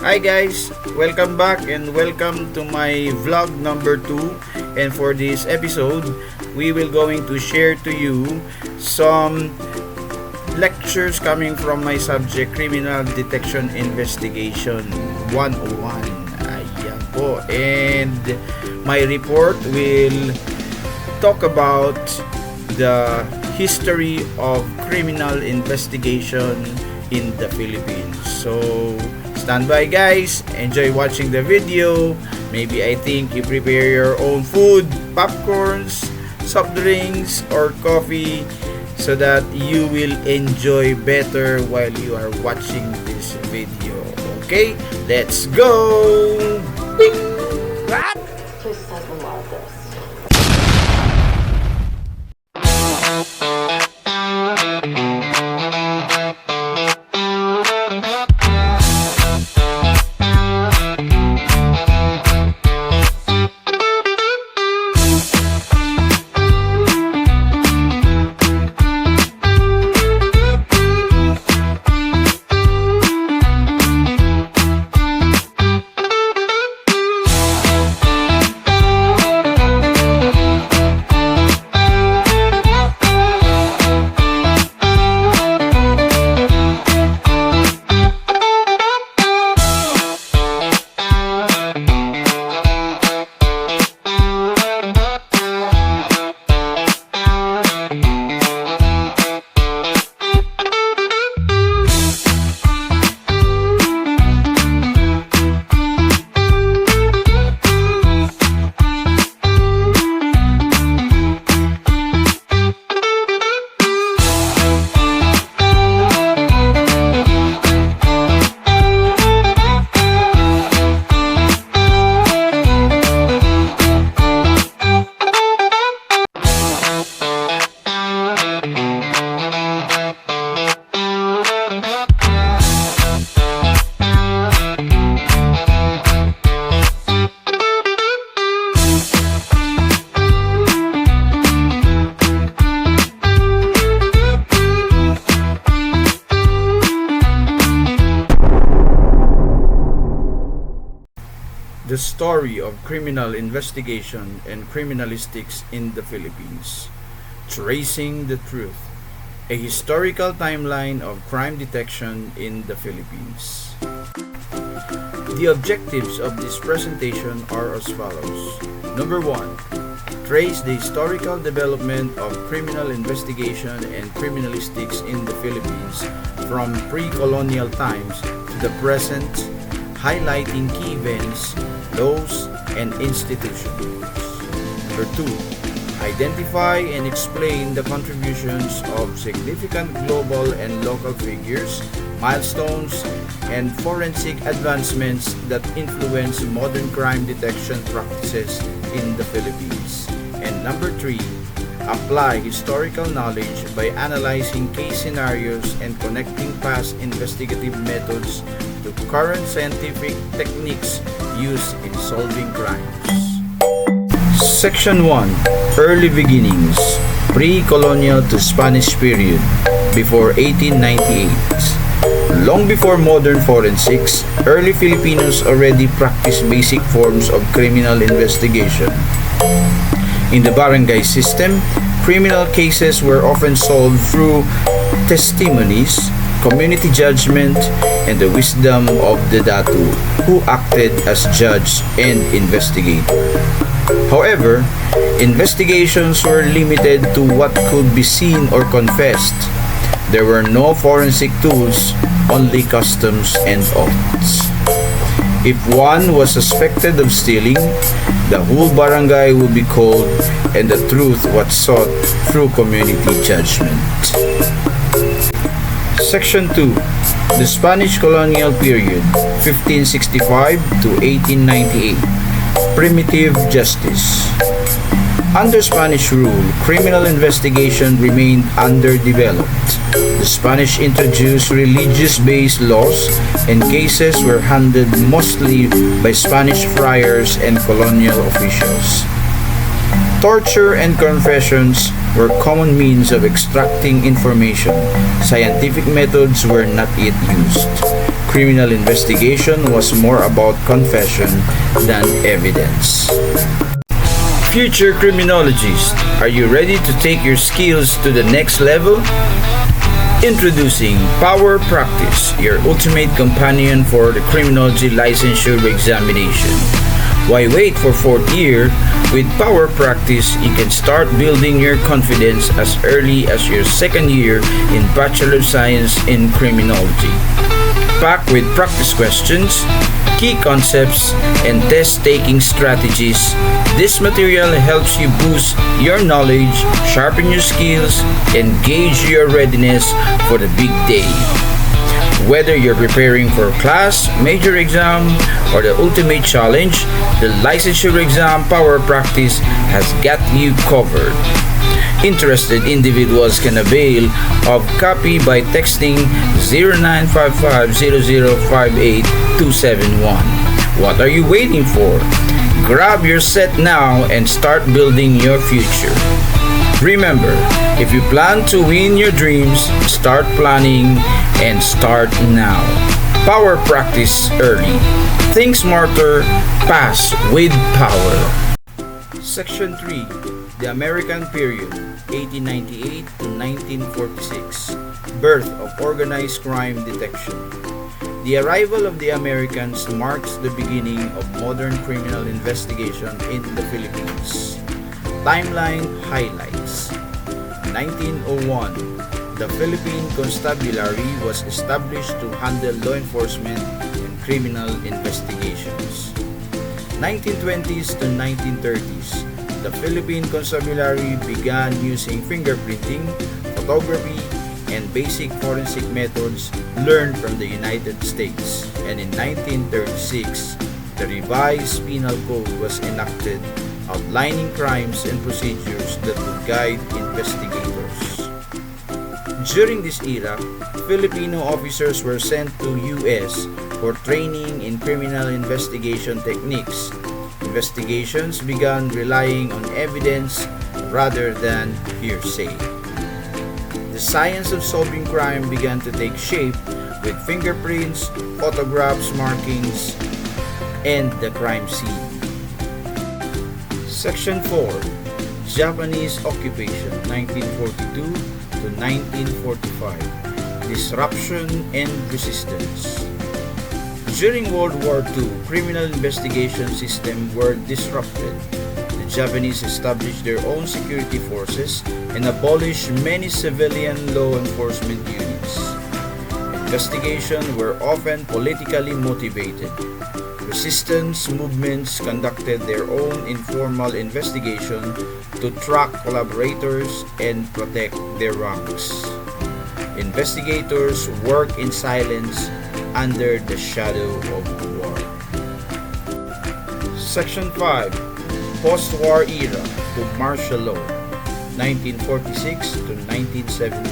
Hi guys, welcome back and welcome to my vlog number 2. And for this episode, we will going to share to you some lectures coming from my subject Criminal Detection Investigation 101. Ayan po. And my report will talk about the history of criminal investigation in the Philippines. So stand by guys, enjoy watching the video. Maybe I think you prepare your own food, popcorns, soft drinks or coffee so that you will enjoy better while you are watching this video. Okay, let's go! Bing! Please says a lot of this. The story of criminal investigation and criminalistics in the Philippines. Tracing the truth. A historical timeline of crime detection in the Philippines. The objectives of this presentation are as follows. Number 1. Trace the historical development of criminal investigation and criminalistics in the Philippines from pre-colonial times to the present, highlighting key events, laws, and institutions. Number 2. Identify and explain the contributions of significant global and local figures, milestones, and forensic advancements that influence modern crime detection practices in the Philippines. And number 3. Apply historical knowledge by analyzing case scenarios and connecting past investigative methods to current scientific techniques used in solving crimes. Section 1. Early beginnings. Pre-colonial to Spanish period. Before 1898. Long before modern forensics, early Filipinos already practiced basic forms of criminal investigation. In the barangay system, criminal cases were often solved through testimonies, community judgment, and the wisdom of the datu, who acted as judge and investigator. However, investigations were limited to what could be seen or confessed. There were no forensic tools, only customs and oaths. If one was suspected of stealing, the whole barangay would be called and the truth was sought through community judgment. Section 2. The Spanish colonial period, 1565 to 1898. Primitive justice. Under Spanish rule, criminal investigation remained underdeveloped. The Spanish introduced religious-based laws, and cases were handled mostly by Spanish friars and colonial officials. Torture and confessions were common means of extracting information. Scientific methods were not yet used. Criminal investigation was more about confession than evidence. Future criminologists, are you ready to take your skills to the next level? Introducing Power Practice, your ultimate companion for the criminology licensure examination. Why wait for fourth year? With Power Practice, you can start building your confidence as early as your second year in Bachelor of Science in Criminology. Packed with practice questions, key concepts, and test-taking strategies, this material helps you boost your knowledge, sharpen your skills, and gauge your readiness for the big day. Whether you're preparing for a class, major exam, or the ultimate challenge, the licensure exam Power Practice has got you covered. Interested individuals can avail of copy by texting 0955-0058-271. What are you waiting for? Grab your set now and start building your future. Remember, if you plan to win your dreams, start planning and start now. Power Practice early. Think smarter, pass with power. Section 3. The American Period, 1898 to 1946. Birth of Organized Crime Detection. The arrival of the Americans marks the beginning of modern criminal investigation in the Philippines. Timeline highlights. 1901, the Philippine Constabulary was established to handle law enforcement and criminal investigations. 1920s to 1930s, the Philippine Constabulary began using fingerprinting, photography, and basic forensic methods learned from the United States. And in 1936, the revised penal code was enacted, outlining crimes and procedures that would guide investigators. During this era, Filipino officers were sent to US for training in criminal investigation techniques. Investigations began relying on evidence rather than hearsay. The science of solving crime began to take shape with fingerprints, photographs, markings, and the crime scene. Section 4. Japanese Occupation, 1942 to 1945. Disruption and Resistance. During World War II, criminal investigation systems were disrupted. The Japanese established their own security forces and abolished many civilian law enforcement units. Investigations were often politically motivated. Resistance movements conducted their own informal investigation to track collaborators and protect their ranks. Investigators worked in silence under the shadow of war. Section 5. Post-war era to martial law, 1946 to 1972.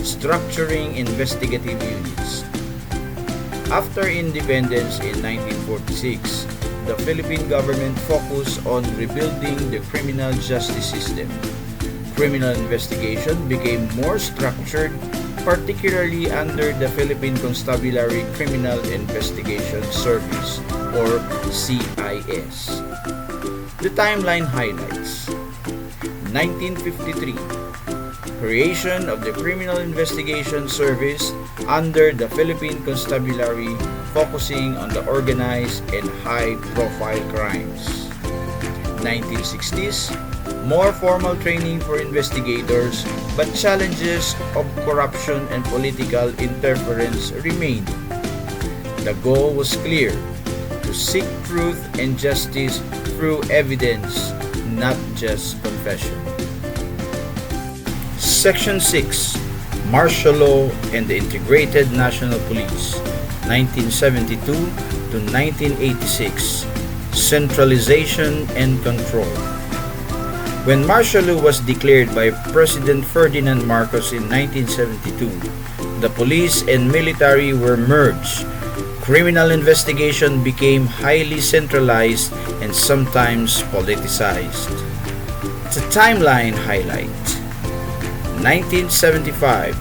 Structuring investigative units. After independence in 1946, the Philippine government focused on rebuilding the criminal justice system. Criminal investigation became more structured, particularly under the Philippine Constabulary Criminal Investigation Service, or CIS. The timeline highlights. 1953, creation of the Criminal Investigation Service under the Philippine Constabulary, focusing on the organized and high-profile crimes. 1960s, more formal training for investigators, but challenges of corruption and political interference remained. The goal was clear: to seek truth and justice through evidence, not just confession. Section 6. Martial Law and the Integrated National Police, 1972 to 1986. Centralization and Control. When martial law was declared by President Ferdinand Marcos in 1972, the police and military were merged. Criminal investigation became highly centralized and sometimes politicized. The timeline highlight: 1975,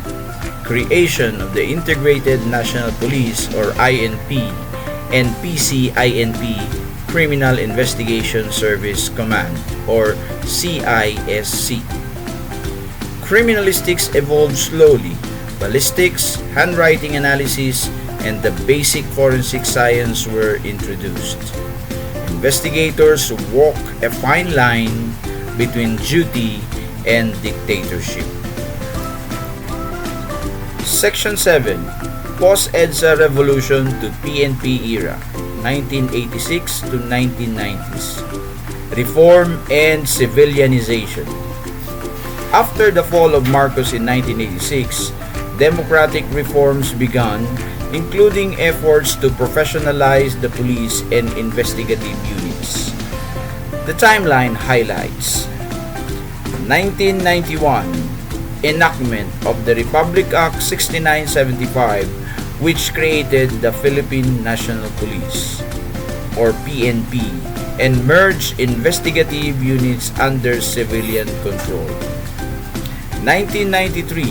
creation of the Integrated National Police or INP and PCINP, Criminal Investigation Service Command or CISC. Criminalistics evolved slowly. Ballistics, handwriting analysis, and the basic forensic science were introduced. Investigators walk a fine line between duty and dictatorship. Section 7. Post-EDSA Revolution to PNP Era, 1986 to 1990s. Reform and Civilianization. After the fall of Marcos in 1986, democratic reforms began, including efforts to professionalize the police and investigative units. The timeline highlights: 1991, enactment of the Republic Act 6975, which created the Philippine National Police or PNP and merged investigative units under civilian control. 1993,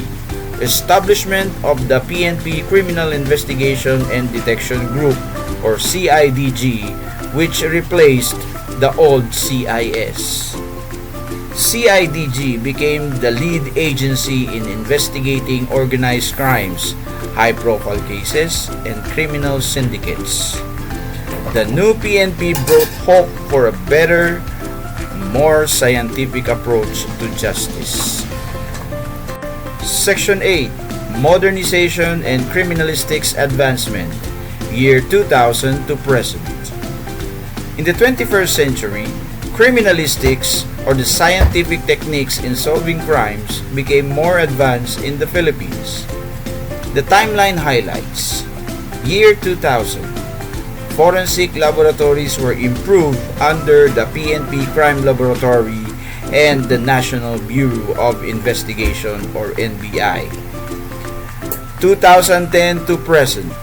establishment of the PNP Criminal Investigation and Detection Group or CIDG, which replaced the old CIS. CIDG became the lead agency in investigating organized crimes, high-profile cases, and criminal syndicates. The new PNP brought hope for a better, more scientific approach to justice. Section 8. Modernization and Criminalistics Advancement, year 2000 to present. In the 21st century, criminalistics, or the scientific techniques in solving crimes, became more advanced in the Philippines. The timeline highlights: year 2000, forensic laboratories were improved under the PNP Crime Laboratory and the National Bureau of Investigation or NBI. 2010 to present,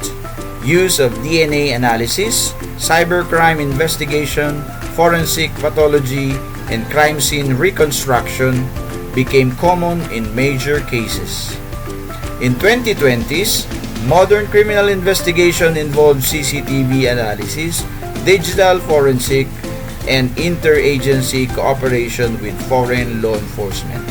use of DNA analysis, cybercrime investigation, forensic pathology, and crime scene reconstruction became common in major cases. In 2020s, modern criminal investigation involved CCTV analysis, digital forensic, and interagency cooperation with foreign law enforcement.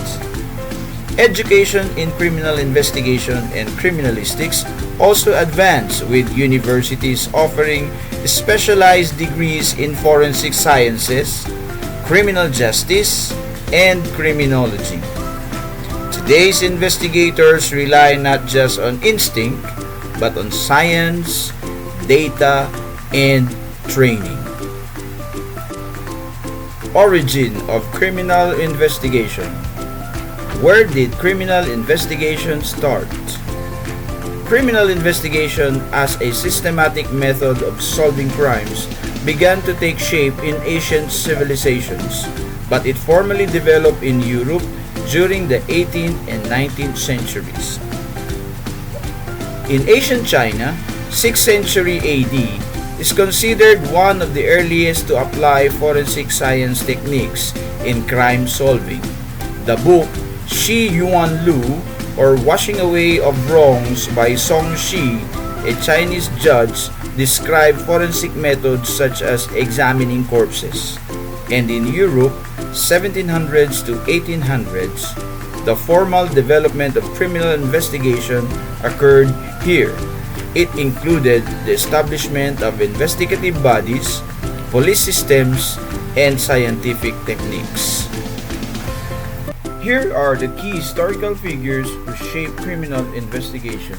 Education in criminal investigation and criminalistics also advanced, with universities offering specialized degrees in forensic sciences, criminal justice, and criminology. Today's investigators rely not just on instinct, but on science, data, and training. Origin of criminal investigation. Where did criminal investigation start? Criminal investigation as a systematic method of solving crimes began to take shape in ancient civilizations, but it formally developed in Europe during the 18th and 19th centuries. In ancient China, 6th century AD is considered one of the earliest to apply forensic science techniques in crime solving. The book Shi Yuan Lu, or Washing Away of Wrongs by Song Shi, a Chinese judge, described forensic methods such as examining corpses. And in Europe, 1700s to 1800s, the formal development of criminal investigation occurred here. It included the establishment of investigative bodies, police systems, and scientific techniques. Here are the key historical figures who shaped criminal investigation.